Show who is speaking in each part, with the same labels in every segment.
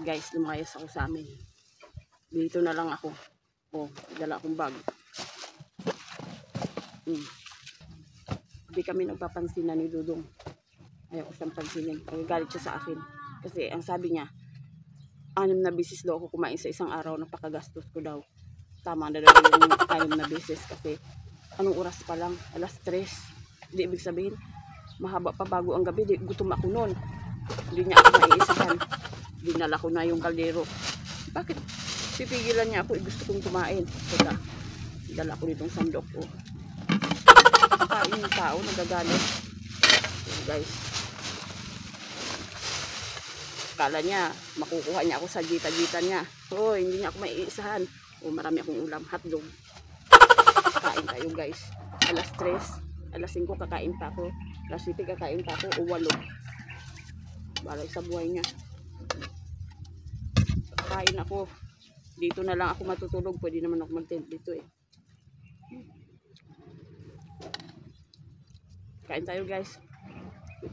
Speaker 1: Guys, lumayas ako sa amin. Dito na lang ako. Oh, dala akong bag. Hindi kami nagpapansin na ni Dudong. Ayaw ko siyang pansinin. Galit siya sa akin. Kasi ang sabi niya, 6 na beses daw ako kumain sa isang araw. Napakagastos ko daw. Tama na daw yung 6 na beses. Kasi anong oras pa lang? Alas 3. Hindi ibig sabihin, mahaba pa bago ang gabi. Gutom ako noon. Hindi niya ako maiisahan. Dinala ko na yung kaldero. Bakit? Pipigilan niya ako. Gusto kong kumain. Teka, dala ko nitong sandok ko. Kain yung tao, nagagalit. So, guys. Kala niya, makukuha niya ako sa gita-gita niya. Oh, hindi niya ako maiisahan. Oh, marami akong ulam. Hotdog. Kain tayo, guys. Alas 3. Alas 5 kakain pa ako. Alas 7 kakain pa ako. O 8. Balay sa buhay niya. Kain ako. Dito na lang ako matutulog. Pwede naman ako mag-tent dito eh. Kain tayo, guys.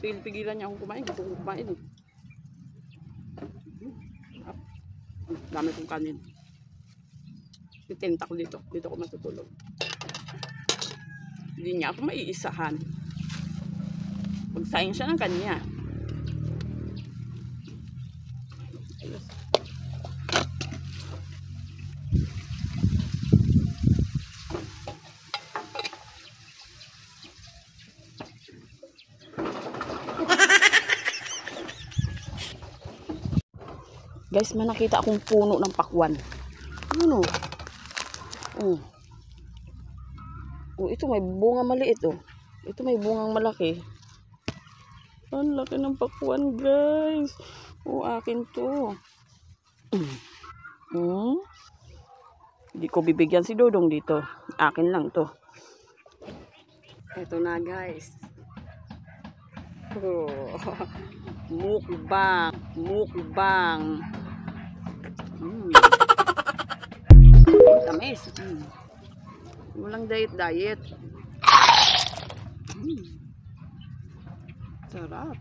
Speaker 1: Pigilan niya akong kumain. Gusto kong kumain eh. Dami kong kanin. Titenta ko dito. Dito ako matutulog. Hindi niya ako maiisahan. Pagsayin siya ng kanya. Guys, may nakita akong puno ng pakwan. Ano? Oh. Oh, ito may bunga maliit oh. Ito may bungang malaki. Ang laki ng pakwan, guys. Oh, akin to. Hindi ko bibigyan si Dodong dito. Akin lang to. Ito na, guys. Oh. Mukbang. Mukbang. Tamis. Walang diet. Sarap.